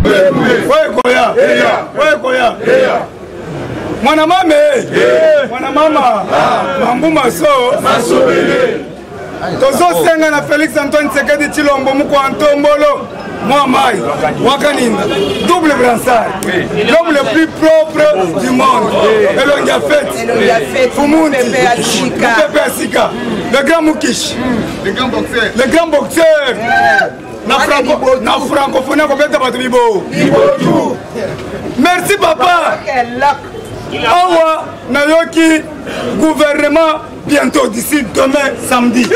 Koya. Koya. Mwana mame. Mwana mama. Mambu maso. Tozo senga na Félix Antoine Tshisekedi Tshilombo muko Antombolo. Moi Mai. Wakaninda. Double brassard. L'homme le plus propre du monde. Elongia Fête. Fumundi. Pepe Asika. Le grand Mukish. Le grand boxeur. Na francophonie complète à Bibo. Merci papa. Awa Nayoki gouvernement bientôt d'ici demain samedi.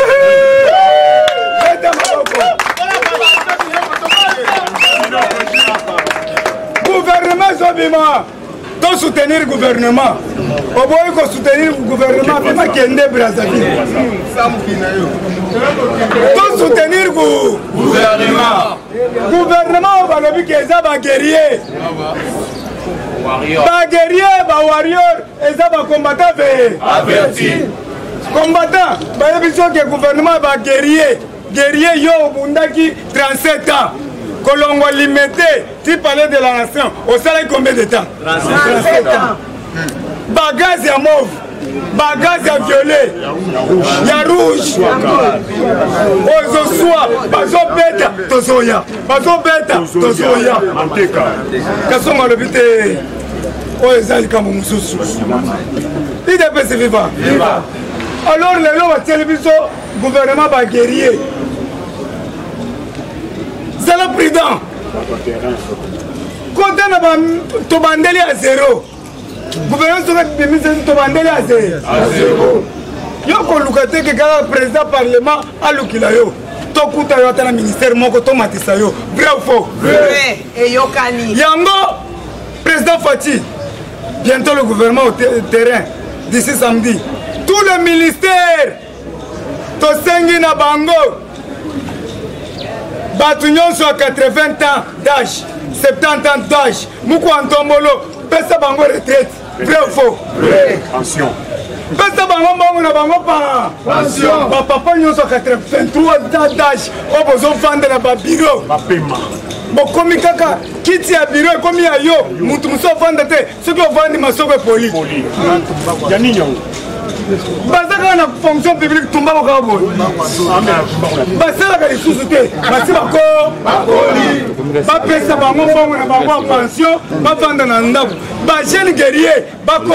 Gouvernement Zobima. Donc soutenir le gouvernement. Au bout de soutenir le gouvernement, il faut qu'il y ait Brazzaville. Donc soutenir le gouvernement. Gouvernement, on va le dire qu'ils sont guerriers. Pas guerriers, pas warriors, ils sont combattants. Avertis. Combattants, il faut que le gouvernement va guerrier. Guerrier, yo, Bundaki, 37 ans. Colombo limité, tu parlais de la nation. Au salaire combien de temps? 37 ans. Bagage à mauve, bagage à violet, il y a rouge. Aux soirs, bazo beta, tozoya. Bazo beta, tozoya. Qu'est-ce qu'on a le but? Oh, les alliés comme Moussous. Il est passé vivant. Alors, les lois de télévision, gouvernement va guerrier. C'est le président. Quand on a bandé à zéro, le gouvernement a bandé à zéro. Il y a un président du Parlement à l'Ukilayo. Tout le ministère de vrai ou faux? Vrai. Et Yango, président Fati, bientôt le gouvernement au terrain, d'ici samedi. Tout le ministère, Tosengi na Bango. Batunion sur 80 ans d'âge, 70 ans d'âge, Moukou Antombolo, Pesa Bango retraite, vrai ou faux? Vrai. Pension. Pesa Bango Bango na Bango pas. Pension. Papa Nyon sur 83 ans d'âge, on besoin de vendre dans le bureau. Bon, comme kaka, qui tient à bureau, comme il y a yo, Moutoumso vendre, ceux qui vendent des maçons poli. Yannion. Bazaka na fonction publique tumba ko kabo. Basala ka lisusuté. Basiba ko bakoli. Ba pesa bango bongo na bango pension, ba vanda na ndako. Ba jeune guerrier, bako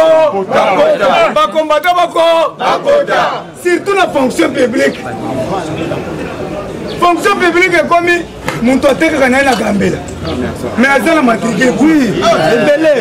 ba combattant bako bakota. Surtout la fonction publique. Fonction publique est comme Muntu ateka na Gambela. Mais azala matricule oui. Belé.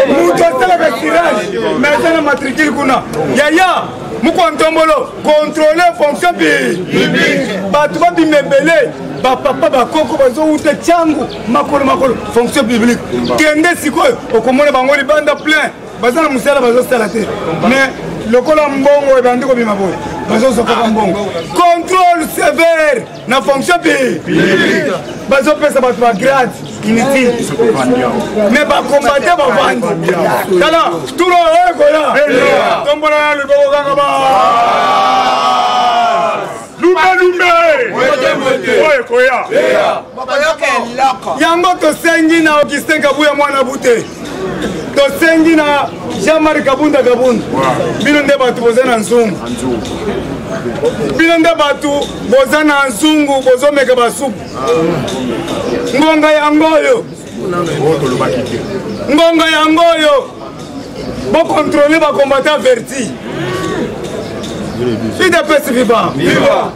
Muntu atela ka tirage. Mais azala matricule kuna. Yaya, muko Antombolo contrôler fonction publique. Batu ba bimebele, ba papa ba koko bazo ute changu makolo fonction publique. Kende sikoyo okomona bango libanda plein. Bazana musala bazo sala te. Mais lokola mbongo ebandi ko bima boy. Bazo sokoka mbongo. Contrôle sévère na fonction publique. Bazo pesa ba grade inutile. Mais ba combattre ba vendre. Tala, tout le gola. Tombola le bogo kanga ba. Oye koya. Yango to sengi na Augustin Kabuya mwana bute. To sengi na Jean-Marie Kabunda. Bino nde batu bozana nzungu. Bino nde batu bozana nzungu bozomeka basupu. Ngonga yangoyo. Ngonga yangoyo. Bo contrôler ba combattant verti. Il est pas vivant.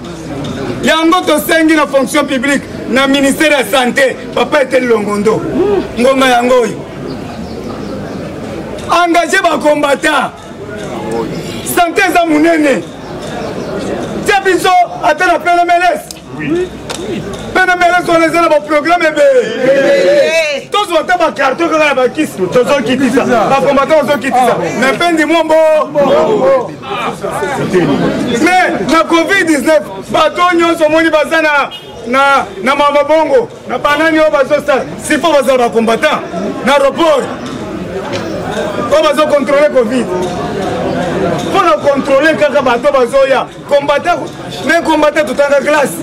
Yango to sengi na fonction publique na ministère de la santé papa était Longondo. Ngonga yangoyo. Engagé ba combattant. Santé za munene. Tiabiso atena PNMLS. Oui. PNMLS on les a dans programme bé. Tous vont avoir carton quand la kiss. Tous ont quitté ça. Ba combattant ont quitté ça. Mais peine du mombo. Mais na Covid-19 batonyo so moni bazana na mama bongo na banani o bazo ça. Si faut bazo ba combattant na report. Comment ils ont contrôlé Covid? Pour le contrôler, quand ils ont combattu, mais combattre tout en classe.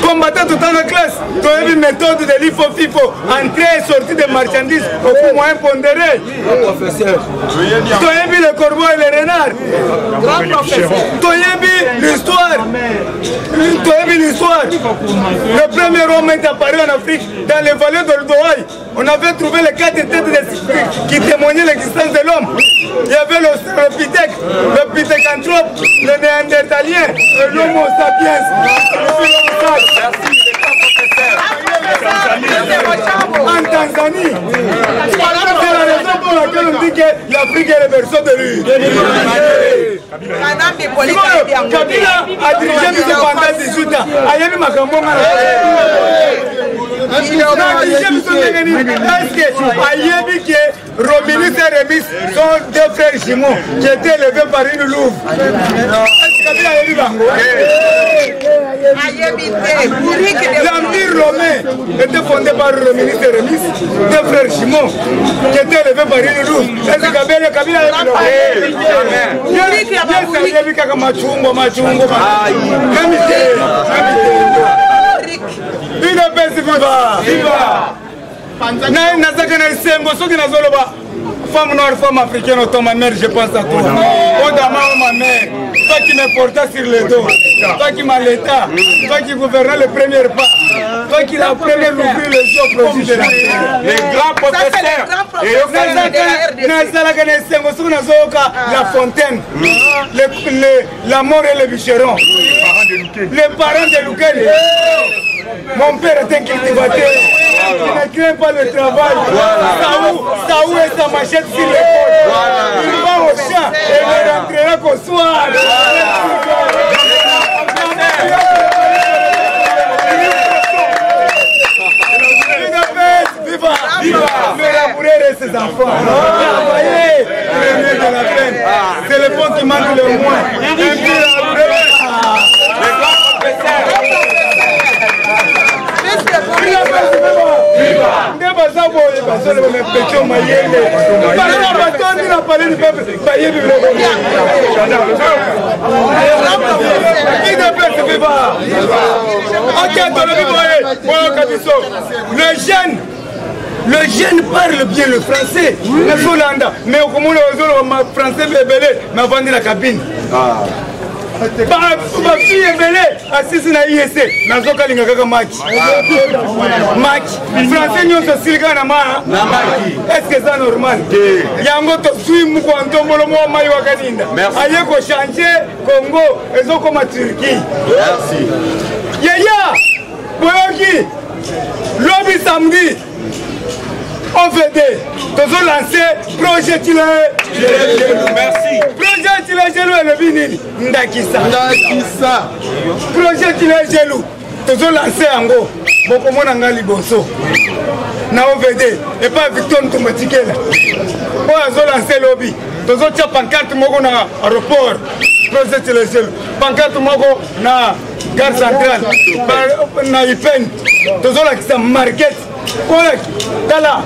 Combattant tout en classe, tu as une méthode de l'IFO-FIFO, entrée et sortie de marchandises au coût moyen pondéré. Tu as vu le corbeau et le renard. Tu as vu l'histoire. Tu as vu l'histoire. Le premier homme est apparu en Afrique, dans les vallées de l'Odoaï. On avait trouvé les 4 têtes qui témoignaient l'existence de l'homme. Il y avait le Pitec, le Pithecanthrope, le Néandertalien, et l'Homo sapiens. En Tanzanie. C'est la raison pour laquelle on dit que l'Afrique est le berceau de lui. Kabila a dirigé Miso pendant 18 ans. Ayebi Makambo est-ce que Ayebi qui est Romilus et Remis sont deux frères jumeaux qui étaient élevés par une louve? L'Empire romain était fondé par Romilus et Remis, deux frères jumeaux qui étaient élevés par une louve. Est-ce que Kabila femme noire, femme africaine, autant ma mère, je pense à toi. Oh, ma mère, toi qui me portais sur le dos, toi qui m'allaitais, toi qui gouvernais le premier pas, toi qui apprenais à ouvrir les yeux au profit de la terre. Les grands professeurs. La fontaine, la mort et le bûcheron. Les parents de Lukele. Mon père était un cultivateur. Il ne craint pas le travail. Saou et sa machette sur l'épaule. Il va au champ et ne rentrera qu'au soir. Viva! Le labourer et ses enfants. Travailler, le mieux de la peine. C'est le pont qui manque le moins. Le jeune parle bien le français, mais au commun le français m'a vendu la cabine. Ma fille est belle, assise na IEC, na zoka linga kaka match. Français nyo so silga na ma. Est-ce que c'est normal? Yango to sui muko antombolo mo mai wakaninda. Aye ko changer Congo, ezo comme Turquie. Merci. Yaya, boyoki. Lobby samedi. On fait des lancé projet Tilé. Merci. Projet Tilé Gelou et le Binini. Ndakisa. Projet Tilé Gelou. Tozo lancé en gros. Beaucoup de gens ont liboso. Na OVD. Et pas Victor Ntomatikela. On a lancé lobby. Tozo tia pancarte moko na aéroport. Projet Tilé Gelou. Pancarte moko na gare centrale. Na Ipen. Tozo la market. Correct. Tala.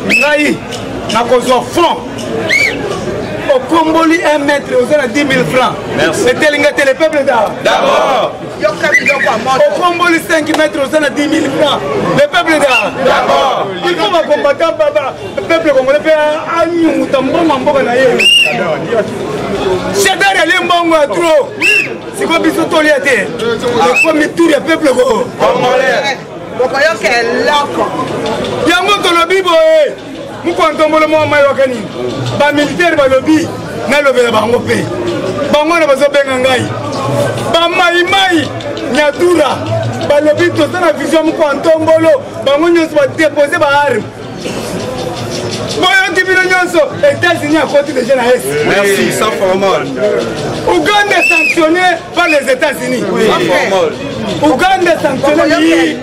Ngai. Na kozo fond. Au Comboli 1 mètre, aux a 10 000 francs. Merci. C'était le peuple d'abord. Au Comboli 5 mètres, aux a 10 000 francs. Le peuple d'abord. Il faut ma combattant, le peuple congolais fait un agneau, tambour, mambo, naïe. Chadar, elle est bon à trop. C'est quoi, bisous, toliaté? Le premier tour, le peuple congolais. Yango tolobi boye. Mukontombolo mo mai wakani. Ba militaire ba lobi na lobela bango pe. Bango na bazo benga ngai. Ba mai nyatura. Ba lobi to sana vision mukontombolo. Bango nyonso ba déposer ba arme. Boyo kibino nyonso États-Unis à côté de JNS. Merci, sans formal. Ouganda sanctionné par les États-Unis. Ouganda sanctionné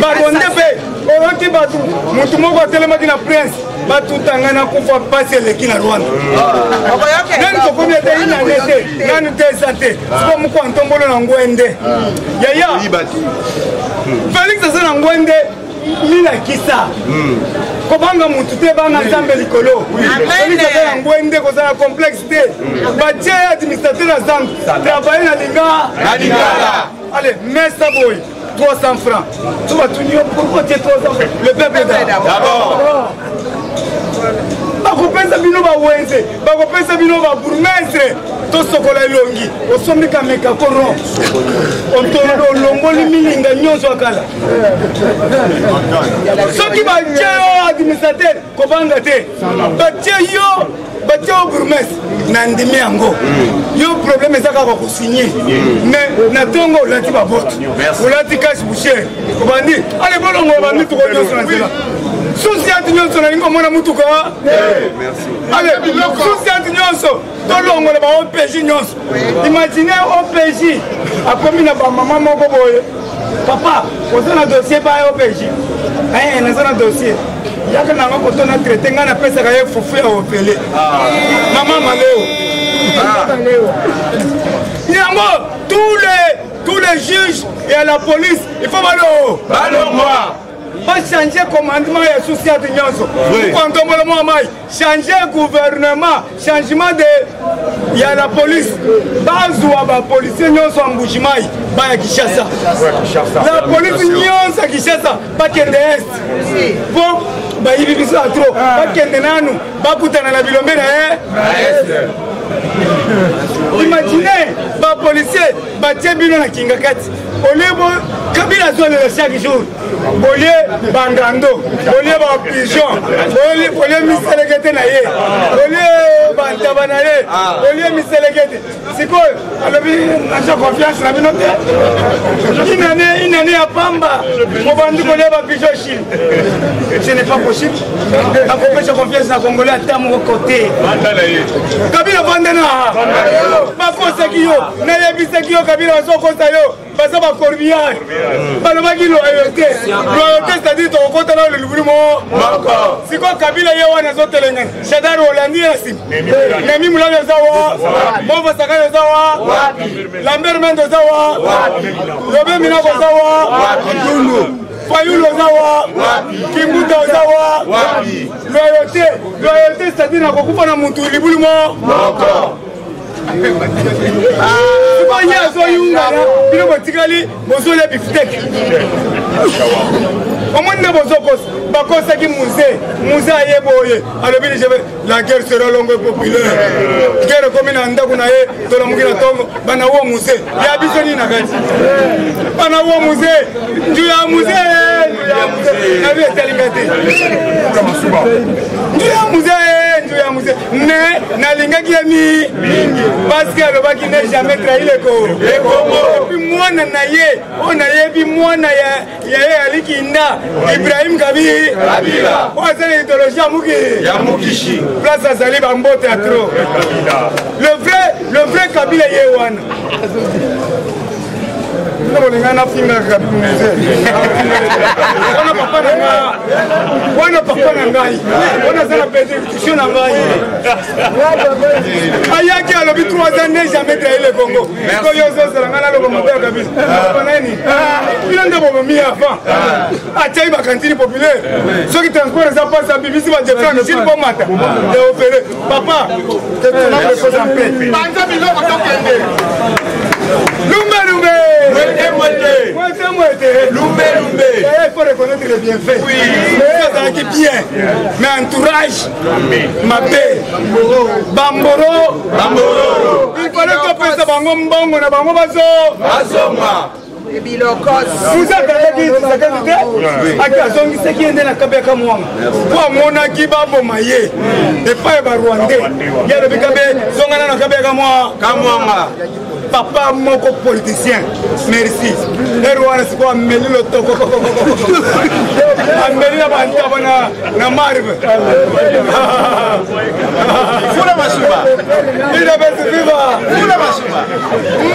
par Rwandais. Oroki batu mutumoko atelema kina prince batu tangana kufa pasi lekina Rwanda. Nani ko komia te ina nete nani te santé. Siko muko antombolo na ngwende. Yaya. Félix asa na ngwende mina kisa kobanga mutu te banga nzambe likolo elisaka yango ende kozala complexe te batie administrateur ya zambe travaille na lingala allez mets ça boy 300 francs tu vas tout dire pourquoi tu es 300 francs le peuple d'abord bakopesa bino bawenze bakopesa bino babourgmestre tosokola elongi osombi kameka koron olongoli milinga nyonso akala soki batie yo administrateur kobanga te batie yo bourgmestre na ndimi yango yo problème eza kaka kosinye mais na ntongo olati babote olati cash boucher obandi ale bolongo obandi tuko nyonso na nzela susiati nyonso nalingi omona mutuka ale susiati nyonso tolongola ba OPJ nyonso imagine OPJ akomi na bamama moko boye papa oza na dossier ba OPJ naza na dossier yaka nanga kotona traité nga napesaka ye fufu ya opele mama maleo yango tous les juges et à la police il faut balongwa pas changer commandement et société nyonso quand on le mai changer gouvernement changement de il y a la police bazwa ba policier nyonso ambujimai ba ya Kinshasa la police nyonso Kinshasa ba kende est bon ba yibi biso atro ba kende nanu ba kutana na bilombe na est imaginez ba policier ba tebino na kingakati olebo kabila zone chaque jour bolie bangando bolie ba pigeon bolie miselegete na ye bolie bantaba na ye bolie miselegete siko alobi nacha confiance na bino te inane ya pamba mobandi bolie ba pigeon chine ce n'est pas possible akopesha confiance na congolais ata moko côté kabila vandana bakosaki yo nayebisaki yo kabila bazokosa yo baza bacorbillard balobaki loyauté c'est-à-dire tokokota na lelubuli moko sikoyo kabila ye wana azotelengana shadari olandi ya nsima nemi mulabi oza wa mova sakani oza wa lambert mende oza wa lobe minako oza wa fayulu oza wa kimbuta oza wa loyauté c'est-à-dire nakokufa na mutu libuli moko Sikoye azoyungana bino botikali bozolia biftek omwende bozokos bakosaki musée ayeboye alobi la guerre sera longue et populaire guerre komi na ndako na ye tolamuki na ntongo bana wo musée ya biso nini na kati bana wo musée nju ya musée nabi etelinga te nju ya musée ne nalingaki ye mingi parce que alobaki ne jamais trahi le Congo epi mwana na ye oyo nayebi mwana ya ye alikinda Ibrahim Kabila oyo aza na idéologie ya Mukishi place azali bambote ya trop le vrai Kabila ye wana Kabila wana papa na ngai wana zana pédition na ngai ayaki alobi 3 ans ne jamais trahi le Congo ko yozo sala ngana lo moto ya Kabila nani bila ndebo bomi avant atai ba cantine populaire ceux qui transport ça passe à BBC va défendre s'il bon matin de opérer papa que tu n'as pas en paix banza biloko tokende Lumbe il faut reconnaître les bienfaits. Oui. Mais bien. Mais entourage, Mabé, Bamboro. Il fallait qu'on fasse Bango Mbongo na Bango Bazo. Vous avez dit que qui est dans la Kabeka Mwanga. Pour mon Akiba Bomaye, et pas Rwandais. Il y a le Bikabe, Zongana Kabeka Mwanga. Papa moko politicien, merci. Erwana siko ameli lo toko. Ameli na bantaba na marbe. Fula masuba. Ila besi viva. Fula masuba.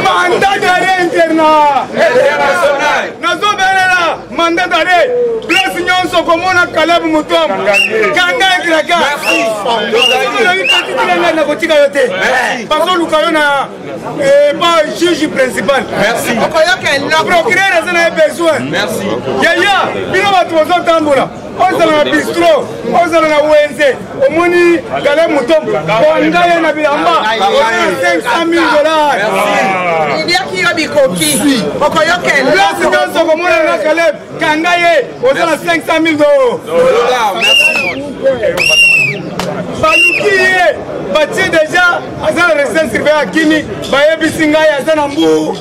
Mandat d'arrêt international. Nazo belela mandat d'arrêt. Place nyonso nyonso komona Caleb Mutombo kanga ekraka merci na kotika yo te bazoluka yo na pas juge principal merci procureur azana besoin merci yaya bino bato bazotambola ozala na bistro ozala na wenze omoni Caleb Mutombo bonda ye na bilamba 500,000 place nyonso komona na Caleb kanga ye ozala 500,000 baluki ye batie déjà aza na résidence surveillée à Kini bayebisi ngai aza na mbu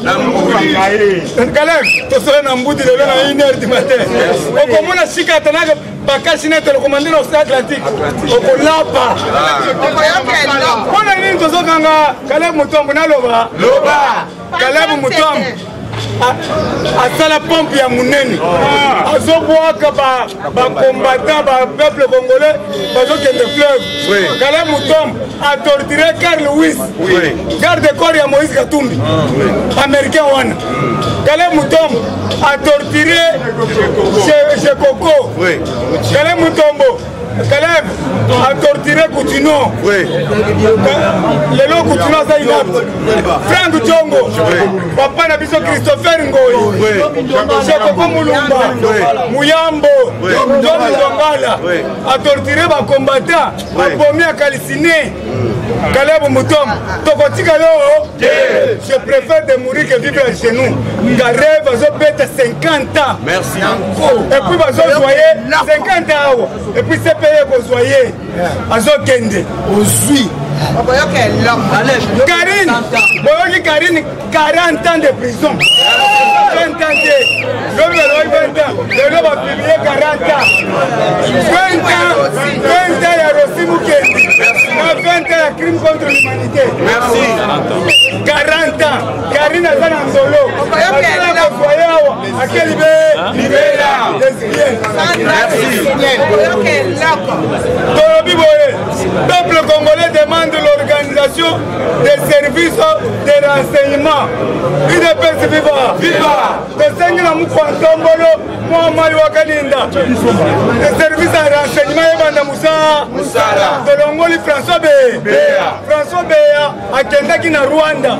Caleb tosala na mbudi lelo na 1h du matin okomona shika atanaka bakashi na telecommande na Océan Atlantique okolapa mpona nini tozokanga Caleb Mutombo naloba Caleb Mutombo asala pompe ya munene azobwaka bacombattant bapeuple congolais bazokende fleuve Caleb Mutombo atorture Carl Lewis garde corps ya Moïse Katumbi américain wana Caleb Mutombo atorture chez Coco Caleb Mutombo Caleb a torturé Coutinho. Lelo Coutinho a inapte. Frank Djongo. Papa na biso Christopher Ngoyi. Chekoko Mulumba. Muyambo. John Lwangala. A torturé ba combattant. A pomi a Kalisine. Caleb Mutombo. Tokotika yo. Je préfère de mourir que vivre chez nous. Garé va zo bête 50 ans. Merci. Et puis va zo joyer 50 ans. Et puis c'est payé pour soyer. Azokende. Ozui. Karine. Boyoki Karine 40 ans de prison. 20 ans de. Le 20 ans. Le va publier 40 ans. 20 ans ya Rossi Mukendi. 20 ans ya crime contre l'humanité. Merci. 40 ans. Karine azana Nzolo. Azana soyer awa. Akelibe. Libera. Lesbienne. Merci. Peuple congolais demande l'organisation des services de renseignement. UDPS viva! Viva! De Sengina Mukwantombolo, Mohamed Wakalinda. Les services de renseignement Ebanda Moussala. De Longoli François Béa. François Béa a Kendaki na Rwanda.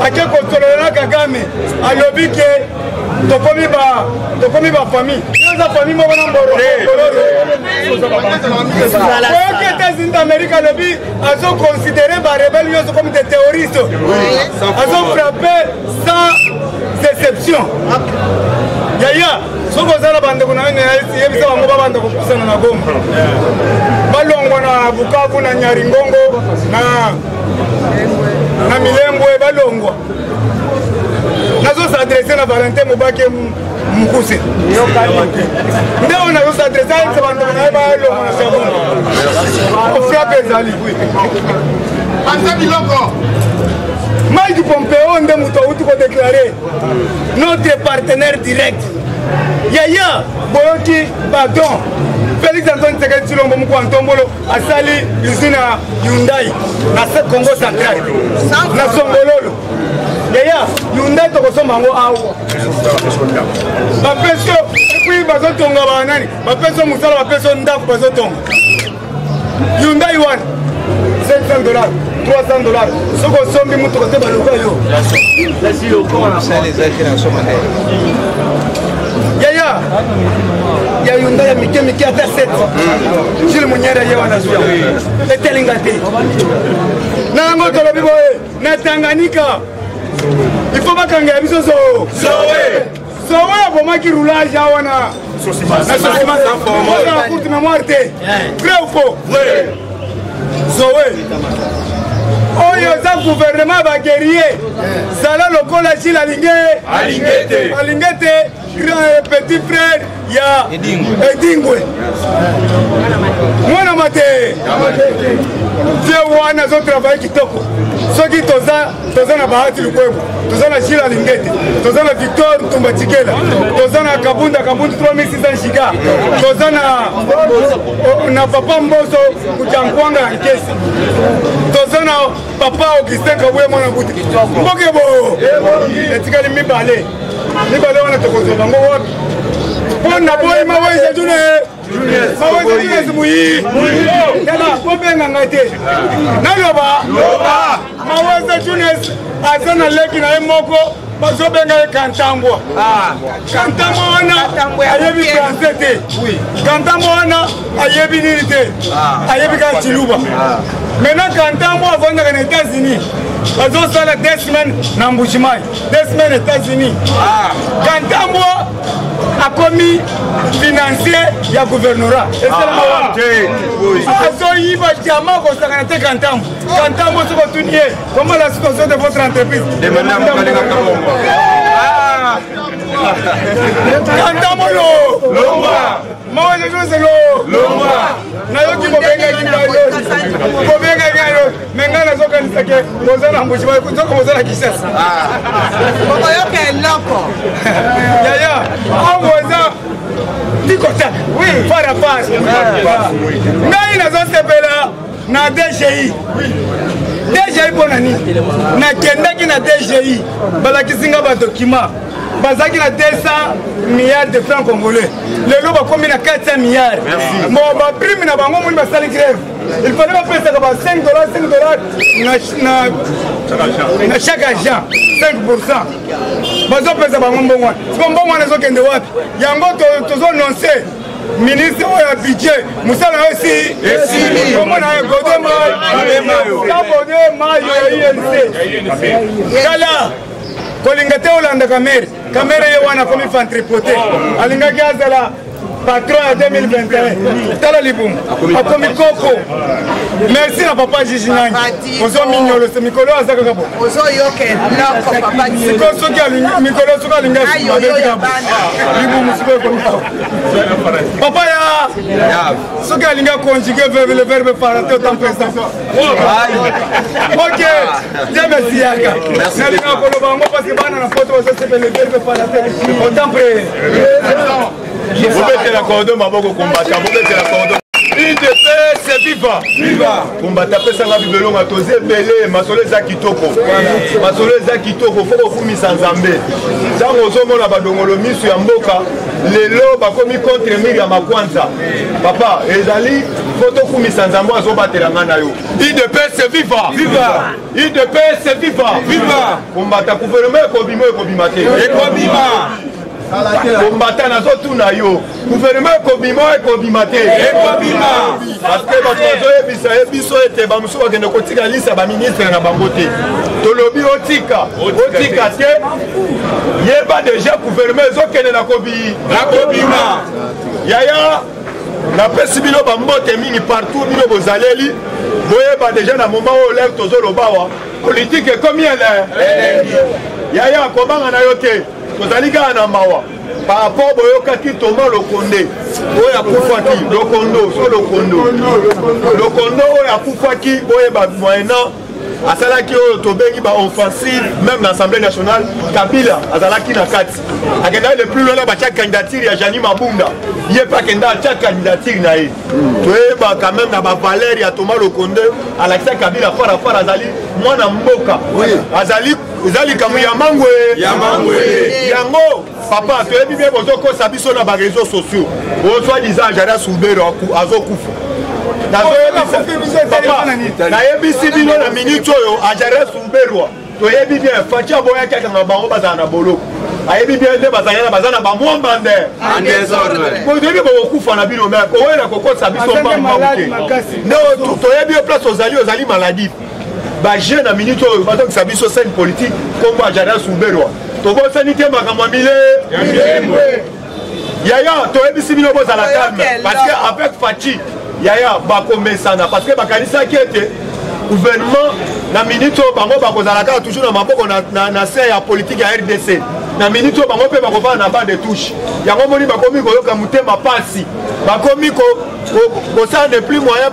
A Kekotolona Kagame. A Lobike. Tokomi ba famille. Nous avons famille Mobana Mboro. Les États-Unis d'Amérique a considéré les rebelles comme des terroristes. Ils ont frappé sans exception. Yaya, ce que vous avez dit, c'est Balongo na Bukavu na Nyaringongo na Milembwe Balongo. Nous s'adresser à Valentin Moubake Mukuse. Nous s'adresser à Mike Pompeo a déclaré notre partenaire direct. Yaya Boyoki Badon. Félix Antoine Tshisekedi Tshilombo Mukwantombolo a sali l'usine Hyundai dans ce Congo central. Na Songololo. Yaya, Hyundai tokosomba ngo awo. Bapeso puis bazotonga banani. Bapeso musala bapeso ndako bazotonga. Hyundai one $500, $300. Soko sombi mutu kote baluka yo. Yaya, ya Hyundai ya mike ata 7. Jili munyera yewa na suya. Etelingate. Na ngo tolobi boye, na Tanganyika. Il faut pas qu'on ait besoin de ça. Bomaki roulage à wana. Na sosima sans forme. Na courte mémoire te. Vrai ou faux? Vrai. Zoé. Oh yo ça gouvernement va guerrier. Sala lokola chila Alingete. Alingete grand petit frère ya Edingwe. Mwana mate. Dieu wana zo travail kitoko. Soki toza na bahati lukwebo. Toza na chila Alingete. Toza na Victor Tumbatikela. Toza na Kabunda 3600 shiga. Toza na papa Mboso kujankwanga nkesi. Toza na papa Augustin Kabwe mwana buti. Mbokebo. Etikali mibale wana tokozo bango wapi. Pona boy mawe june. Mawezo Junes Muyi. Tala kobenga ngate. Naloba. Mawezo Junes azana leki na emoko. Bazobenga Kantambwa. Kantambwa wana ayebi français. Kantambwa wana ayebi nini te. Ayebi ka Chiluba. Maintenant Kantambwa avanda aux États-Unis. Bazosala 2 semaines na Mbujimayi. 2 semaines aux États-Unis. Kantambwa a commis financier ya gouvernorat. Et c'est la Azoyiba Diama kosaka te Kantambwa. Kantambwa soko tunier. Comment la situation de votre entreprise? Kantambwa lo. Lomba. Moi je joue c'est lo. Lomba. Nayoki kobenga kindayo. Kobenga kindayo. Menga na soka nisake. Bozana Mbujimayi kutoka bozana Kishasa. Boko yoke loko. Yaya. Awoza. Dikota. Oui, para passe. Ngai nazo sepela na DGI. DGI bonani. Na kendaki na DGI. Balakisinga ba document. Bazaki na 200 milliards de francs congolais. Le loba combien na 400 milliards. Bon ba prime na bango moni basali grève. Il fallait pas payer ça ba $5 na chaque agent 5%. Bazo pesa bango mbongo. Mbongo na zo kende wapi? Yango tozo annoncer ministre au budget, Moussala aussi, comment on a godé Kala, Kolingate Olanda Kamere, Kamere Yawana comme il faut tripoter, Alinga Gazala. Patron en 2021, Tala Liboum, a commis Coco. Merci à papa Giginani. Ozo Mignolo, c'est Mikolo Azakabo. Ozo Yoke, non, papa Giginani. C'est comme ça qu'il y a Mikolo Soukalinga. Papa ya, Soukalinga conjugué le verbe paraté autant présent. Ok, Dieu merci Yaka. Merci à Kolobango parce que Bana na photo, c'est le verbe paraté autant présent. Vous mettez la cordon, ma bogo combattant, vous mettez la cordon. UDPS viva! Viva! Combattant, ça va vivre long à toser, belé, masole za kitoko. Masole za kitoko, faut que vous mis sans zambé. Ça, on a la badongolo mis sur Mboka. Les lots, bah, comme contre Myriam Makwanza. Papa, les alliés, faut que vous mis sans zambé, à battre la main. UDPS viva! Viva! UDPS viva! Viva! Combattant, gouvernement, Kobimo et Kobimate. Et Kobima! Combattant na zotu na yo gouvernement kobima ekobimate ekobima parce que bato ebiso ete bamusu bakende kotika lisa baministre na bango te tolobi otika te yeba déjà gouvernement ezokende na kobima yaya napesi bino bambote mingi partout bino bozaleli boyeba déjà na moment oyo lève tozolobawa politique ekomi ele yaya kobanga na yo te tozali kaka na mawa par rapport boyokaki Thomas Lokonde oyo akufaki Lokondo oyo akufaki boyeba moyennant asalaki oyo tobengi baoffensive même na l'Assemblée nationale Kabila azalaki na kati akendaki le plus loin na batia candidature ya Jani Mabunda ye mpe akenda atia candidature na ye toyeba quand même na bavaleur ya Thomas Lokonde alakisa Kabila farafara azali mwana mboka azali kamu ya mangwe yango papa toyebi bien bozokosa biso na bareseau sociaux ozwa disant Jara Soubero azokufa nayebisi bino na minute oyo Jara Soubero toyebi bien faci aboyaki akanga bango bazala na boloko ayebi bien nde baza na bamwamba nde toyebi bokokufa na bino me oyena kokosa biso mbambangu te toyebi yo place ozali maladif bajeune na minute oyo bazokisa biso scène politique kombo Jara Soubero tobosani te makambo mile yaya toyebisi bino bozala calme parce que avec Faci yaya bakomesana parce que bakanisaki ete gouvernement na minute oyo bango bakozala kaka toujours na maboko na se ya politique ya RDC na minute oyo bango mpe bakofana na bas de touche yango moni bakomi koyoka motema pasi bakomi kosala ne plus moyen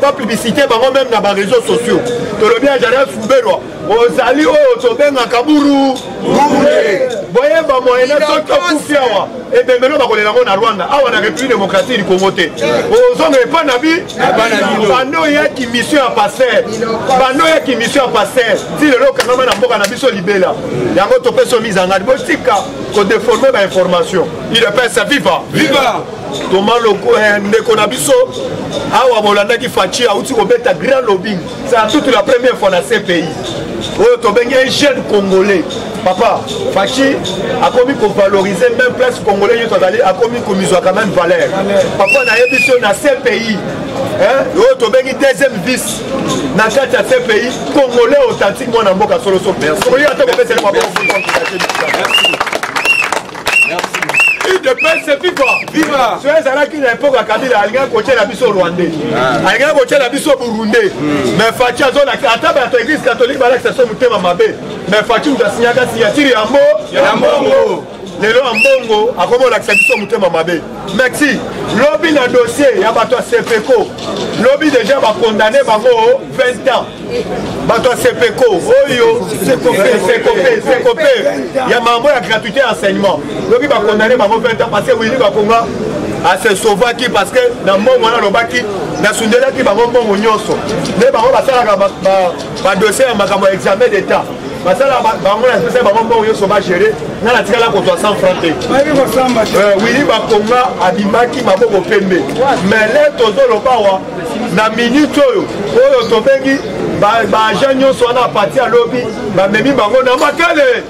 bapublicité bango même na bareseau sociaux tolobi ya Jara Soubero ozali oyo tobengaka buru boyemba moyena soki okufi awa ebembelo bakolela yango na Rwanda awa na République démocratique du Congo te ozonga epa na bi bando oyaki mission ya passer bando oyaki mission ya passer ti lelo okangama na mboka na biso libela yango topesa mise en garde botika kodeforme bainformation idepesa viva Thomas Loko ndeko na biso awa bolandaki Fachi auti kobeta grand lobbying c'est toute la première fois na CPI oyo tobengi un jeune congolais papa Fachi akomi ko valoriser même place congolais yo tozali akomi ko mizwa quand même valeur papa na yebiso na CPI oyo tobengi deuxième vice na kati ya CPI congolais authentique mwana mboka solo so merci ata kopesa le papa c'est viva. C'est ça qui est pour Kabila, il y a un côté la biso rwandais. Il y a un côté la biso burundais. Mais Fachi a zone à table à l'église catholique, c'est ça muté mamabé. Mais Fachi nous a signé un signature à Mbongo. Les lois en Bongo, à comment l'acceptation muté mamabé. Merci. Lobby dans dossier, il y a bateau CPECO. Lobby déjà va condamner Bango 20 ans. Bateau CPECO, Oyo, c'est copé. Il y a mambo la gratuité enseignement. Lobby va condamner Bango 20 ans parce que Willy va Conga à se sauver qui parce que dans mon moment lobaki na sundela qui Bango Bongo nyonso. Mais Bango va ça dossier à examen d'état. Basala bango na espèce bango bongo yo soba gérer na la tikala ko 300 francs te Willy Bakonga abimaki maboko pembe mais là tozo lobawa na minute oyo tobengi ba agent nyonso na parti à lobby ba memi bango na makale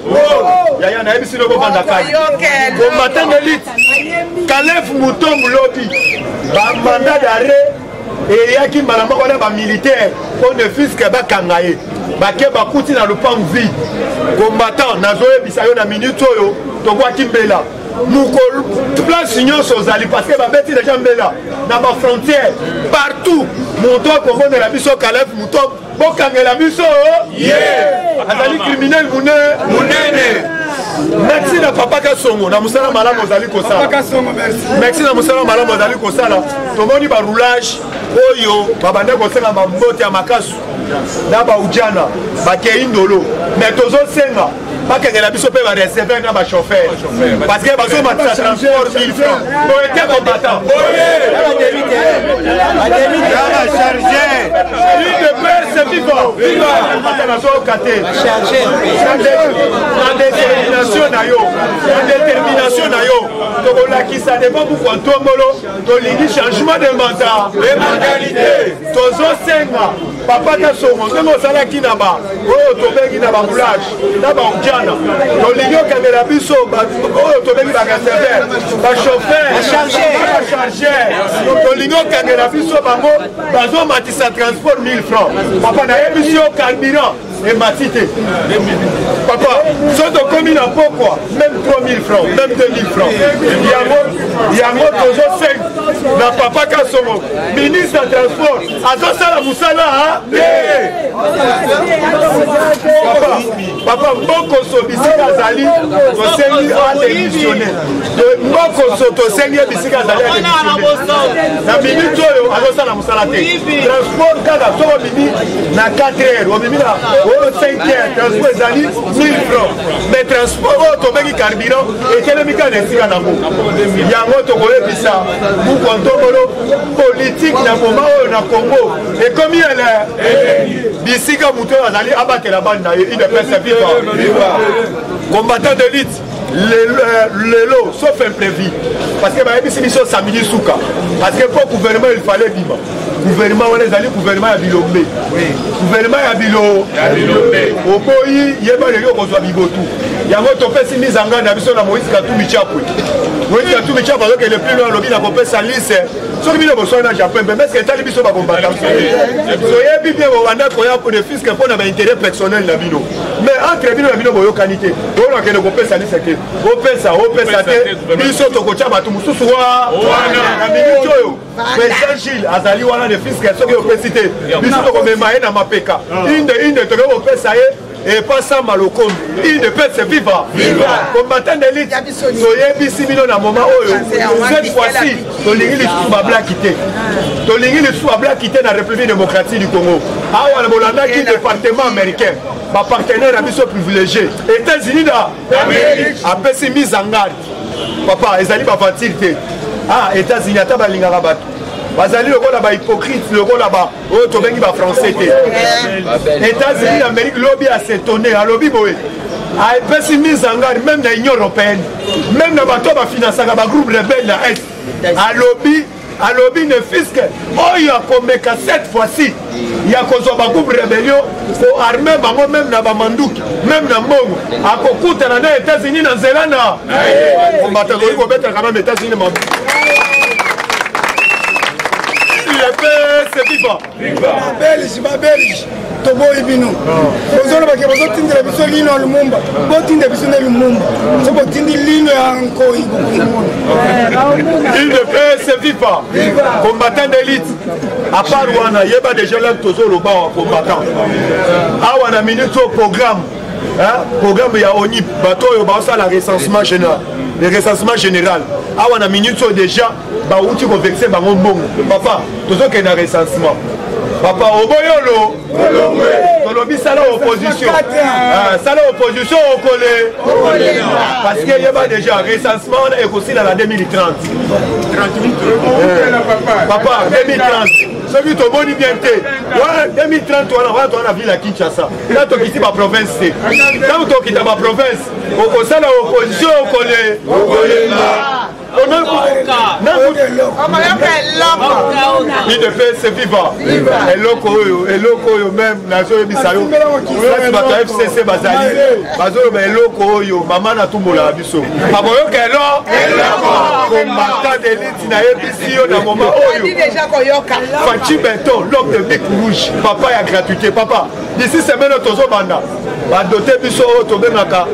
yaya na ebisi lobo banda kai ko matin élite Kalef Mutombo lobby ba mandat d'arrêt et yaki malama ko na ba militaire on ne fils que ba kangaye bake bakuti na lupangu vide combattant nazoyebisa yo na minute oyo tobwaki mbela mukolo place nyonso ozali parce que babeti déjà mbela na bafrontière partout moto akombonela biso Kalef Mutombo bokangela biso azali criminel munene. Merci na papa Kasongo na musala malamu ozali kosala merci na musala malamu ozali kosala tomoni ba roulage oyo babande kosenga mbote ya makasu na ba ujana bakei ndolo mais tozosenga bakengela biso pe ba recevoir na ba chauffeur parce que bazo matisa transport 1000 francs pour être combattant charger une de père c'est viva na so kate charger na détermination na yo tokolakisa deba bukwa ntombolo tolingi changement de mentalité tozosenga papa Kasongo ndenge osalaki na ba oyo tobengi na bamoulage na baujana tolingi okangela biso oyo tobengi bareserver bachauffeur tolingi okangela biso bango bazomatisa transport 1000 francs papa nayebi yo carburant emati te papa so tokomi na pokwa même 3000 francs même 2000 francs yango tozosenga na papa Kasongo ministre ya transport azosala mosala papa mbokoso bisika azali tosengi adémissionne mbokoso tosengi bisika azali adémissionne na minute oyo azosala mosala te transport kaka soko bimi na 4 heures obimi na 5 heures transport ezali 1000 francs mais transport oyo tobengi carburant etelemi kaka na esika nango yango tokoyebisa bukwa ntombolo politique na moma oyo na Congo ekomi ele bisika muto azali abatela bande na ye il ne peut se vivre combattant d'élite lelo sauf imprévu parce que bayebisi biso samedi suka parce que pour gouvernement il fallait bima gouvernement wana ezali gouvernement ya bilombe gouvernement ya bilombe oboyi yeba lelo kozwa bibotu yango topesi mise en garde na biso na Moïse Katumbi Chapwe Moïse Katumbi Chapwe azoke le plus loin lobi na kopesa liste soki bino boswana na Japon mais est-ce que etali biso bakombata soyebi bien bobanda koya pour le fisc mpona baintérêt personnel na bino mais entre bino na bino boyokani te oyo akende kopesa liste te opesa te biso tokotya bato mosusu wana na minute oyo président Gilles azali wana le fisc soki opesi te biso tokomema ye na mapeka inde toke kopesa ye et pas ça Malokombe. UDPS viva. Combattant d'élite. Soyebi Simino na moment cette fois-ci, Tolingi les sous-babla quitté. Tolingi les sous-babla quitté dans la République démocratique du Congo. Ah, Bolanda qui est département américain. Ma partenaire a mis ce privilégié. États-Unis a fait mise en garde. Papa, ils allaient pas faciliter. Ah, États-Unis a pas linga rabat. Bazali le gars là-bas hypocrite, le gars là-bas. Oh, tu vengi ba français. États-Unis l'Amérique lobby a s'étonné, a lobby boy. A fait mise en garde même dans l'Union européenne. Même dans bateau ba financer ba groupe rebelle na Est. A lobby ne fisque. Oh, il y a comme cette fois-ci. Il y a cause de groupe rébellion pour armer bango même na ba manduki, même na mbongo. A kokuta na États-Unis na Zelana. On va te dire qu'on mettre quand même États-Unis ma. C'est viva. Belge. Tobo ibino. Bozolo bake bozotindela biso lino Lumumba. Botinda biso na Lumumba. So botindi lino yanko ibukumono. UDPS viva. Combattant d'élite. À part wana yeba déjà là tozolo ba combattant. Ah wana minute au programme. Hein? Programme ya ONI bato yo ba ça la recensement général. Le recensement général. Ah wana minute déjà ba outi ko vexer ba mbongo. Papa, tozo ke na recensement. Papa Oboyolo, Tolobi sala opposition. Sala opposition au collé. Parce qu'il y a déjà recensement et aussi dans la 2030. 38. Papa, 2030. Celui qui est bien été. 2030, on a vu la Kinshasa. Là, tu as quitté ma province. Là, tu as quitté ma province. Au sein de l'opposition au collé. Il de fait c'est vivant. Et loko même nazo bisayo. Là tu vas FCC bazali. Bazo mais loko yo maman na tumbola biso. Aboyo kelo. Combattant d'élite na EPC yo na moment oyo. Déjà koyoka. Fachi Benton, l'homme de Bec Rouge. Papa y a gratuité papa. D'ici semaine tozo banda. Ba doter biso to benaka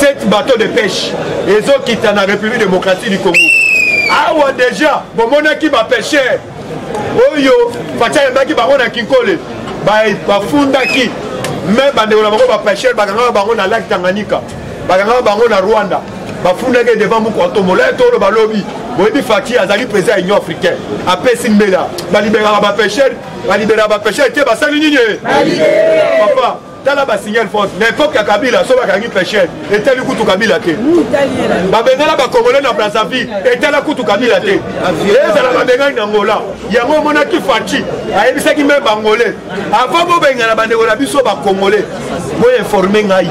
7 bateaux de pêche. Et zo qui dans la République démocratique du Congo. Ah ouais déjà, bon mon équipe va pêcher. Oyo, facha yembaki bango na Kinkole. Ba funda ki. Même bande na bango ba pêcher, ba nganga bango na lac Tanganyika. Ba nganga bango na Rwanda. Ba funda ke devant mu ko tomola to lo ba lobby. Boyebi Fati azali président de l'Union africaine. Après Simbela, ba libéra ba pêcher, te ba sali nini. Papa dans la signal force l'époque ya Kabila so bakangi pêcheur était le kutu Kabila te ba bengala ba congolais na Brazzaville était la kutu Kabila te ezala ba bengala na Angola yango mona ki Fati ayebisa ki même bangolais avant bo bengala ba ndeko na biso ba congolais mo informer ngai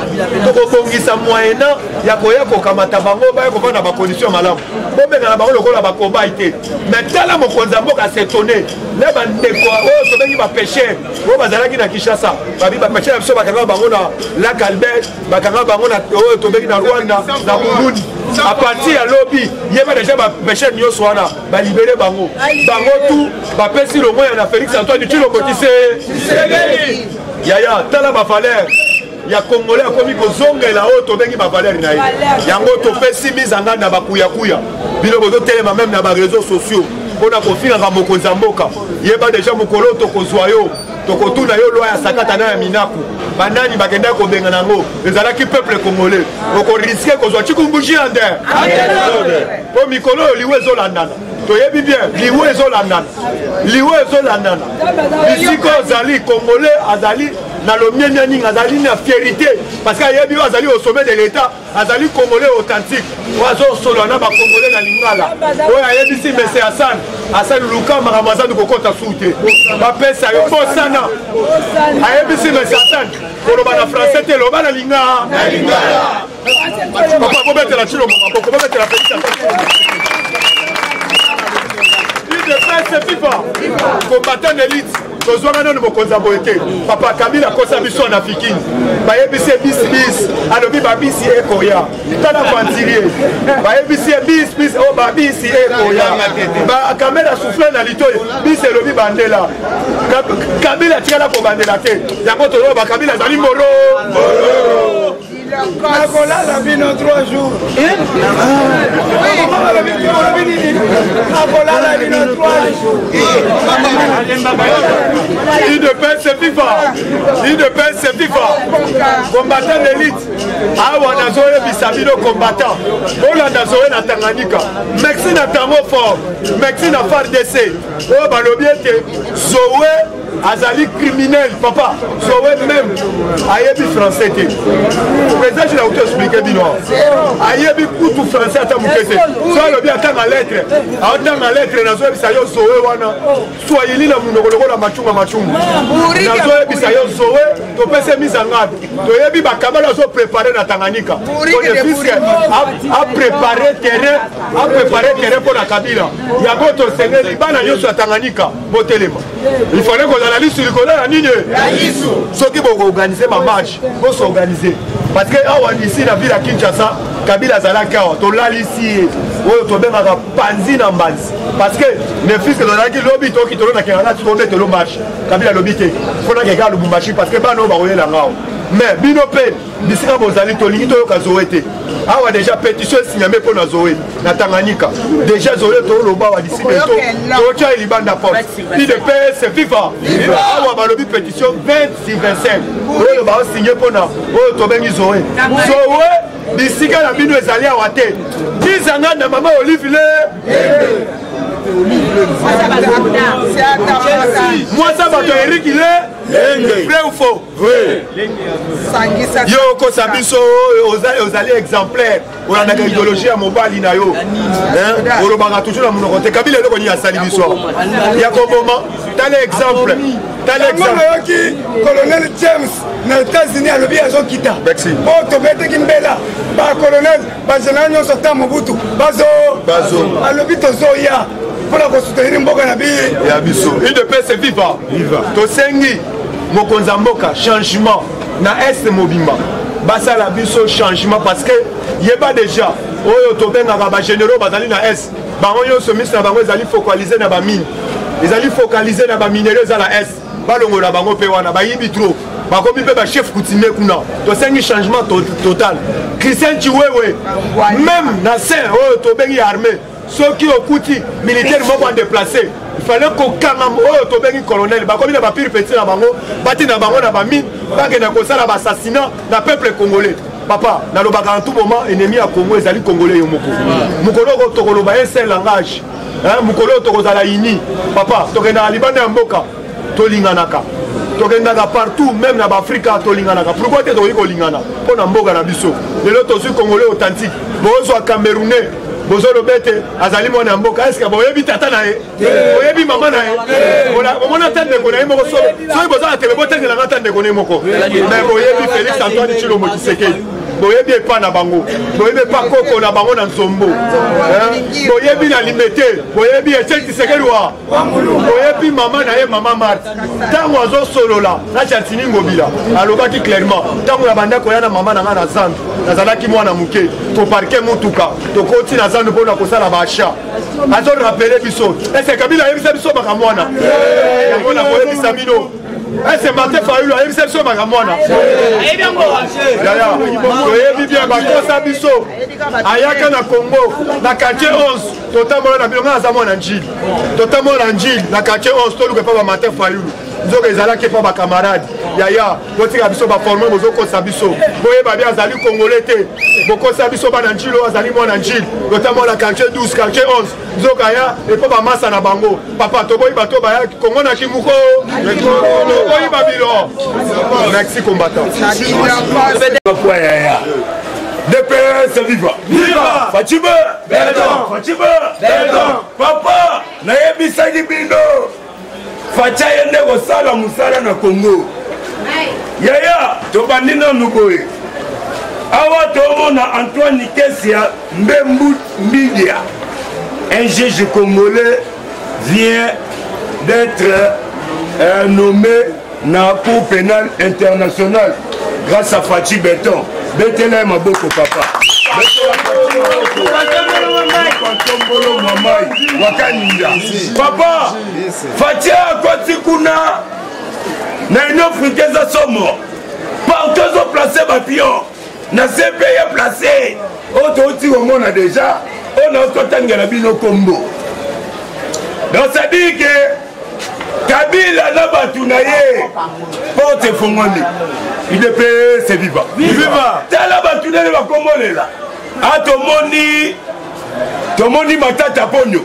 to ko bongisa moyena ya koya ko kamata bango ba ko na ba condition malamu bo bengala bango lokola ba combat te mais tala mo konza mboka s'étonner na ba ndeko o to bengi ba pêcheur bo bazalaki na Kinshasa ba bi ba pêcheur biso bakanga bango na Lac Albert bakanga bango na tobeki na Rwanda na Burundi à partir ya lobby yeba déjà ba pêcheur nyonso wana ba libérer bango tout ba pesi le moyen na Félix Antoine Tshilombo Tshisekedi yaya tala ba valeur ya congolais akomi kozongela oyo tobengi ba valeur na ye yango topesi mise en garde na bakuyakuya bino bozotelema même na ba réseaux sociaux mpona kofingaka mokonzi ya mboka yeba déjà mokolo tokozwa yo tokotuna yo loi ya sakata na ya minaku banani bakenda kobenga nango ezalaki peuple congolais okoriske kozwa chikumbushi ya nde po mikolo oyo liwe ezolandana toyebi bien liwe ezolandana bisika ozali congolais azali na lomienia ningi azali na fierté parce que ayebi oyo azali au sommet de l'état azali congolais authentique oyo azosolola na bacongolais na lingala oyo ayebisi mese Hassan Luka makambo aza kokota su te bapesa yo bosana ayebisi mese Hassan koloba na français te loba na lingala papa kobetela Tshilombo maboko kobetela UDPS viva combattant d'élite tozwanga nano mokonzi ya boye te papa Kabila akosa biso na fikini bayebisi bis alobi babisi ekoya tala vantirie bayebisi bis o babisi ekoya kamera souffle na litoyi bis elobi bandela Kabila tikala kobandela te yango toloba Kabila azali moro nakolala bino 3 jours c'est FIFA. C'est FIFA. Combattant d'élite. Awa Nazoé Bissabino combattant. Ola Nazoé na Tanganyika. Merci na Tango fort. Merci na FARDC. Oh balobiete. Zoé Azali criminel. Papa. Zoé même. Ayebi français. Président, je l'ai expliqué binois. Ayebi tout français à Tamukete. Soit le bien à la lettre. À la lettre, Nazoé Bissayo Zoé wana. Soyez li na munoko la machunga machunga. Nazoé Bissayo Zoé. Tu peux se mise en garde. Tu yebi bakabala so préparer na Tanganyika. Ton fils a préparé terrain pour la Kabila. Il y a d'autres Sénégal, Libana yo sur Tanganyika. Botelema. Il fallait qu'on analyse sur le colère à Nine. Ceux qui vont organiser ma marche, vont s'organiser. Parce que ici, la ville à Kinshasa, Kabila Zalaka, tu l'as ici, tu as bien panzi dans base. Parce que les fils de l'Aki lobby, qui te l'ont Kerala, tu tombes de marche. Kabila lobby, il faut que tu regardes le Bumbashi parce que Bano va rouler la main. Mais Binope, d'ici à Bozali, tu lis Zoé. Awa déjà pétition signée pour la Zoé, na Tanganyika. Déjà Zoé, tu l'as bas d'ici bientôt. Tu as Liban d'apporte. Il de paix, c'est vivant. Awa balobi pétition 20/25. Tu l'as signé pour la Zoé. Zoé, d'ici à la bino est allé à Wate. 10 ans de maman Olive. Moi ça va te Eric il est vrai ou faux? Vrai. Yo kosabiso aux allées exemplaires. On a une idéologie à mobile na yo. Hein? On rebarra toujours dans mon côté. Kabila le koni a sali biso. Il y a comme moment tel exemple. Colonel James na États-Unis a le bien son kita. Merci. Oh to bete kimbela. Ba colonel ba général nyo sota Mobutu. Bazo. A le bito zoya. Pour la soutenir mboka na bi ya biso il de paix c'est vivant to sengi mokonza mboka changement na est mobimba basa la biso changement parce que yeba déjà oyo to benga ba généraux bazali na est bango yo so ministre bango ezali focaliser na ba mine ezali focaliser na ba minéraux za la est balongo na bango pe wana ba yibi trop bakomi pe ba chef coutumier kuna to sengi changement total Christian Chiwewe même na saint oyo to bengi armée ceux qui ont coûté militaire vont déplacer. Il fallait qu'on camam au colonel. Comme il a pas pu petit na bango, bâti na bango na bamine, pas que na kosa na assassinat na peuple congolais. Papa, dans le bagarre en tout moment ennemi à Congo, les alliés congolais yomoko. Mukolo ko tokolo ba un seul langage. Hein, mukolo toko za la ini. Papa, tokena libanda mboka, tolinganaka. Tokendaka partout, même dans l'Afrique, tolinganaka. Pourquoi tu es kolingana? Pour na mboka na biso. Les autres sont congolais authentiques. Bozo camerounais. Bozo lobete azali mwana mboka est-ce que boyebi tata na ye boyebi mama na ye on tande ko na ye moko so bozo atele botenge na tande ko na ye moko mais boyebi Félix Antoine Tshilombo Tshisekedi boyebi epa na bango boyebi epa koko na bango na Nzombo boyebi na Limete boyebi Etienne Tshisekedi wa boyebi mama na ye mama Marthe tango azo solola na Chantini Ngobila alobaki clairement tango ya banda ko ya na mama na nga na Zande nazalaki mwana muke to parquer mutuka to koti na Zande mpona kosala baachat azo rappeler biso ese Kabila yebisa biso bakamwana yango na koyebisa bino ese Martin Fayulu ayebisa biso bakamwana toyebi bien bakosa biso ayaka na Congo na quartier 11 totambola na bilonga aza mwana njili totambola na njili na quartier 11 toluka pa ba Martin Fayulu nzoka ezalaki pa bakamarade yaya botika biso baforme bozokosa biso boyeba bien azali congolais te bokosa biso bana njili oyo azali mwana njili notamment na quartier 12 quartier 11 nzoka ya epo bamasa na bango papa toboyi bato baya kongo na kimuko toboyi babilo merci combattant DPS viva! Viva! Fachibe! Belton! Fachibe! Belton! Papa! Nayebisaki bino! Facha yende kosala musala na Congo. Yaya! Tobandina nukoye. Awa tomona Antoine Nikesia Mbembu Mbidia. Un juge congolais vient d'être nommé dans la Cour pénale internationale grâce à Fachi Belton. Betele maboko papa. Papa, Fatia Kwatikuna, na une offre qui est somme. Partout ont placé ma pion. Na CPE placé. Autre outil au monde a déjà. on a kotangela bino kombo. Donc ça dit que Kabila n'a pas tout naïe. Porte fongoni. Il est payé, c'est vivant. Vivant. T'as la battu de la Comole là. Ah, Tomoni Matata Pogno.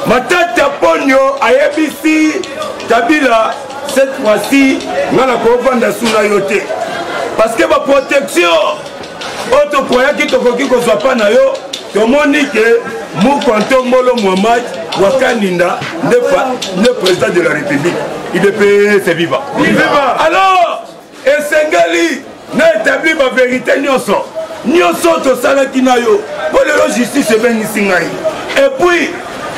Matata Pogno a ABC Kabila cette fois-ci dans la commande sous yote. Parce que ma protection auto croyant qui ne soit pas na yo, Tomoni que mon canton Molo Mohamed Wakaninda le président de la République. Il est payé, c'est vivant. Alors, et Sengali n'a établi ma vérité nyonso. Nyonso to salaki na yo. Pour le justice est bien ici. Et puis,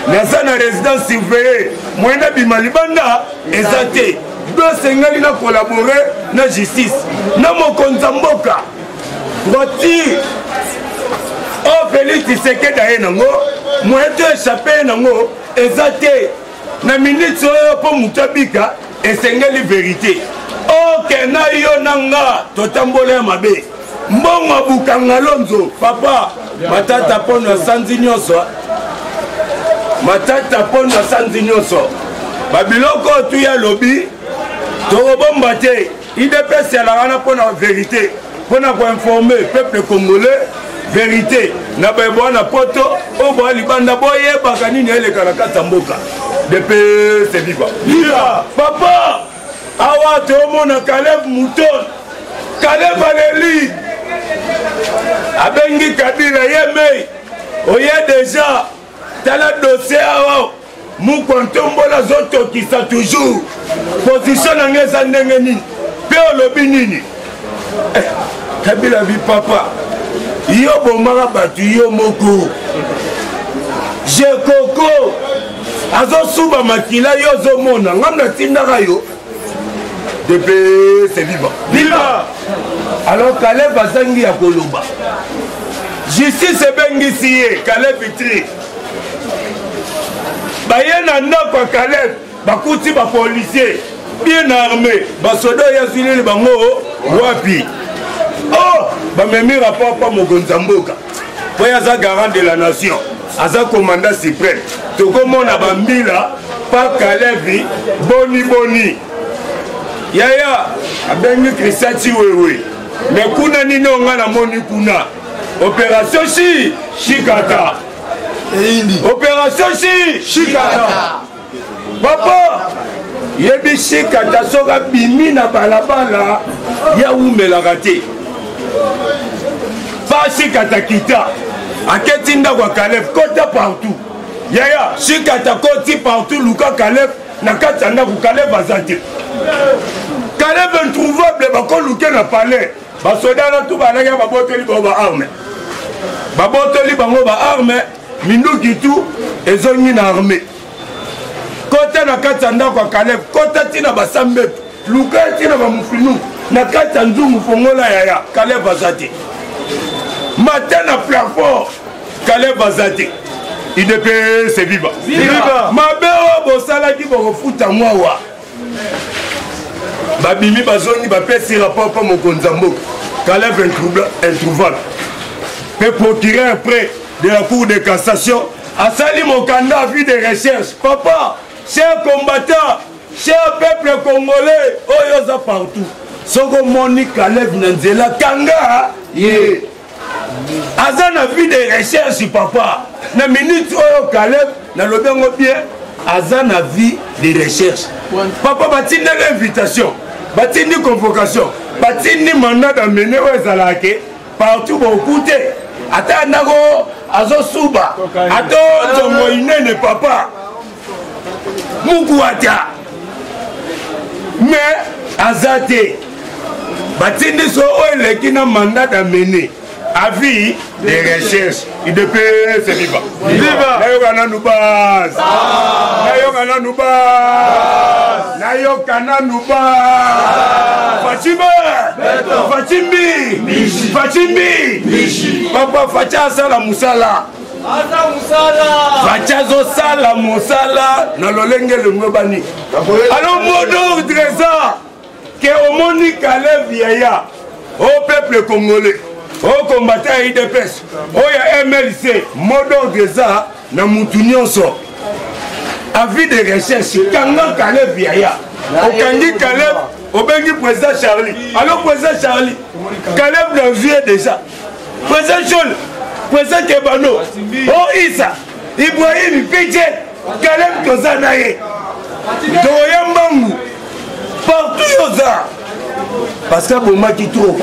dans la résidence surveillée, moi na bimalibanda ezate. Deux Sengali n'a collaboré na justice. Na mon konzamboka. Roti. Oh Félix Tshisekedi d'ailleurs nango. Moi to échappé nango ezate. Na minute pour mutabika et Sengali vérité. Ok, na yo nanga totambole mabe. Mbongo bukanga lonzo papa matata pono sanzi nyonso. Matata pono sanzi nyonso. Babiloko tu ya lobi to bomba te. IDPS ya la wana pona vérité. Pona ko informer peuple congolais vérité. Na bebo na poto o bo libanda boye bakanini ele karakata mboka. DPS c'est vivant. Viva papa. Awa tomona Caleb Mouton Caleb Valélie abengi Kabila yemei oye déjà tala dossier awa mukontombola zoto kisa toujours position na ngeza ndenge nini pe olobi nini Kabila vi papa yo bomaka batu yo moko je koko azo suba makila yo zomona ngamna tindaka yo depuis c'est vivant. Viva! Alors Caleb Bazangi à Koloba. Justice est bengi siye, Caleb Vitri. Bayena nako Caleb, bakuti ba policier, bien armé, basodo ya zili bango wapi. Oh, ba memi rapport pa Mogonzamboka. Poya za garant de la nation, aza commandant suprême. Tokomona bambila pa Caleb boni. Yaya, abengi Chrisati wewe. Mais kuna nini onga na moni kuna. Opération Shikata. Opération Shikata. Papa, yebi Shikata soka bimi na balabala ya umela rate. Pas Shikata kita. Aketinda kwa Caleb kota partout. Yaya, Shikata koti partout luka Caleb na katanda ku Caleb azate. Caleb introuvable bakoluke na palais basoda na tout balanga baboteli ba arme baboteli bango ba arme minduki tu ezongi na armée kota na katanda kwa Caleb kota tina basambe luka tina ba mufinu na katanda mufongola yaya Caleb azate matana plafond Caleb azate IDP c'est vivant mabeo bosala ki bofuta mwawa Babimi bazoni bapesi rapport pa Mokonzamboka. Caleb introuvable. Peut procurer près de la cour de cassation. Asali Mokanda a vu des recherches. Papa, chers combattants, chers peuple congolais, oyoza partout. Soko moni Caleb Nanzela Kanga. Yeah. Azan a vu des recherches, papa. Na minute oyo Caleb na lobengo bien. Azan a vu des recherches. Papa batine l'invitation. Batini convocation, batini mandat d'amener aux alakés, partout beaucoup de. Attends, nago, azo suba, attends, ton ne papa. Moukouata. Mais, azate, batini so oile qui n'a mandat d'amener. Avis des recherches. Il dépend, c'est vivant. Viva! Nayokana Noubaz! Nayokana Noubaz! Nayokana Noubaz! Fatima! Fatimi! Fatimi! Papa Fatia Sala Moussala! Fatia Sala Moussala! Nalolenge le Mobani. Alors, Modo Dresa, que au Moni Caleb Yaya, au peuple congolais. au combattant à IDPS, au MLC, Modo Geza, na Moutounionso. Avis de recherche, Kangan Caleb Yaya, au Kangi Caleb, au Bengi président Charlie. Alors, président Charlie, Caleb l'a vu déjà. Président Chol, président Kebano, oh Issa, Ibrahim Pidje, Caleb Tozanaye, Doyambangu, partout aux arts. Parce que pour moi qui trouve,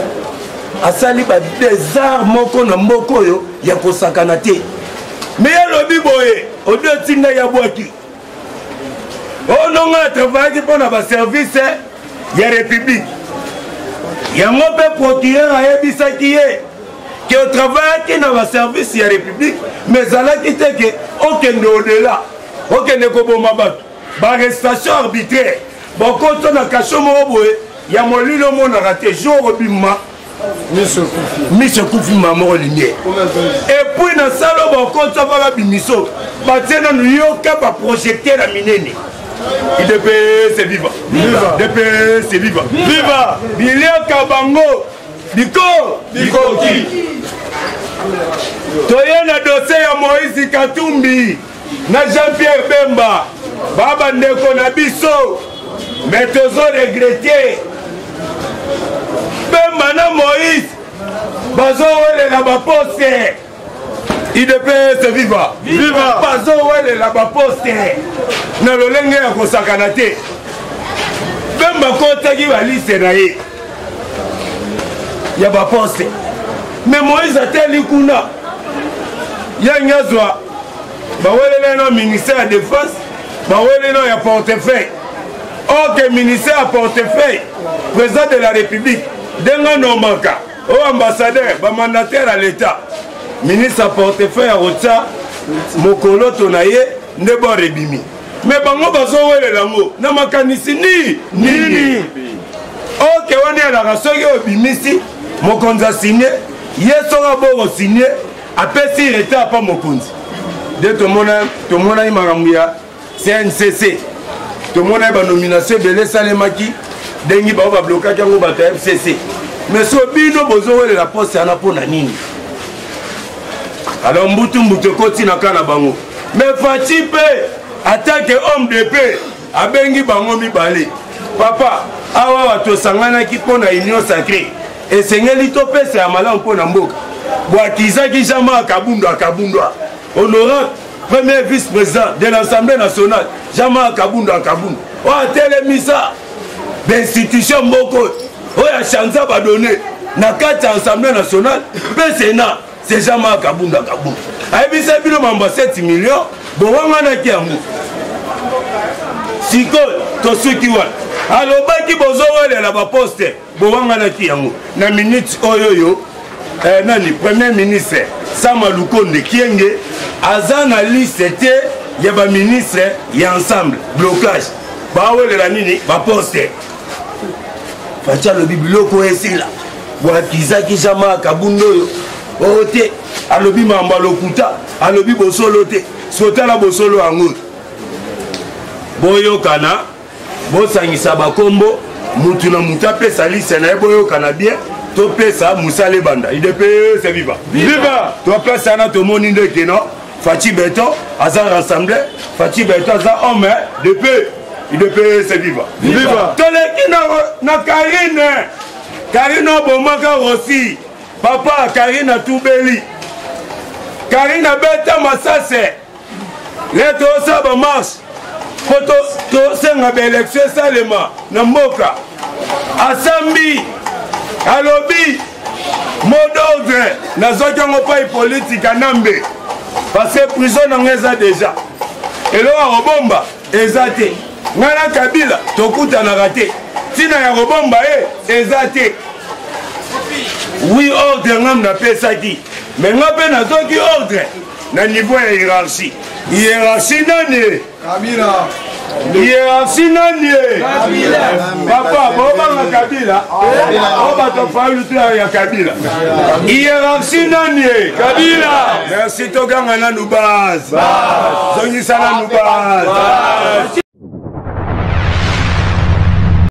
à sali des arts moko na moko yo ya kosakana te. Mais ya lobi boye, au deux tinga ya boaki. Oh non, on travaille pour notre service ya République. Ya ngope procureur a yebisa qui est que au travail qui na service ya République, mais ala qui te que aucun au-delà, aucun ne koboma bato. Ba arrestation arbitraire. Bon quand on a caché mo boye, ya molilo mo na raté jour bimma. Monsieur Koufi Maman Lumière. Et puis dans salo bon quand ça va la bimiso, ba tena nous yo ka projecter la minene. IDPS c'est viva. IDPS c'est viva. Viva. Bilio Kabango. Biko. Bikoki. Toyena dossier ya Moïse Katumbi. Na Jean-Pierre Bemba. Baba ndeko na biso. Mais tozo regretter. Bemba na Moïse. Bazo wele la baposte. IDPS viva. Viva. Bazo wele la baposte. Na lolenge ya kosakana te. Bemba kotaki balise na ye. Ya baposte. Mais Moïse ateli kuna. Ya nyazwa. Bawele no ministère de défense. Bawele no ya portefeuille. Ok, ministère à portefeuille. Président de la République. Denga Nomaka. Au ambassadeur, mandataire à l'État. Ministre à portefeuille à Rota. Mokolo Tonaye. Nebo Rebimi. Mais bango bazo wele lango. Namakanisi ni. Ok, on est à la raison au bimisi. Mokonza signé. Yesora Boro signé. Après si l'État pas Mokonzi. De tout le monde a Maramouya. CNCC. Tout le monde a une nomination de l'Essalemaki. Dengi ba bloquer kango bata FCC. Mais so bino bozo wele la poste ana pona nini. Alors mbutu koti na kana bango. Mais Fati pe attaque homme de paix abengi bango mibale. Papa awa wato sangana ki pona union sacrée. Et sengeli to pese ya malamu pona mboka. Bwakiza ki jama akabundwa. Honorable premier vice-président de l'Assemblée nationale, Jama Akabundwa. O atelemisa d'institution moko o ya chanza ba donner na kati Assemblée nationale, pe Sénat, c'est Jama Akabundwa. Aibisa bino mamba 7 millions, bo wanga na kiamu. Siko to suki wa. Alobaki bozo wale la ba poste, bo wanga na kiamu. Na minute oyoyo nani premier ministre Sama Lukonde Kienge azana liste te ya ba ministre ya ensemble blocage ba wele la nini ba poste facha lo biblioko esila wa kizaki Jama Kabundo yo ote alobi mamba lokuta alobi bosolo te sotala bosolo ango boyo kana bosangisa ba kombo mutu na mutape salise na boyo kana bien to pesa musale banda IDPS c'est viva. Viva. To pesa na to moni de keno Fati Beto aza rassemblé Fati Beto aza homme de paix IDPS c'est viva. Viva. To le na Karine bomaka aussi papa Karine Toubeli Karine Beta Massase les to sa ba marche photo to senga be élection salema na mboka asambi alobi mot d'ordre nazoki yango pai politique anambe parce que prison nango eza déjà eloko ya kobomba eza te ngai na Kabila tokutanaka te ntina ya kobomba eza te wi ordre ngam napesaki me nga mpe nazoki ordre na niveau ya hiérarchie nani hiérarchie nani papa bobanga Kabila obato falutu ya Kabila hiérarchie nani Kabila merci toganga nanu base zongisa nanu base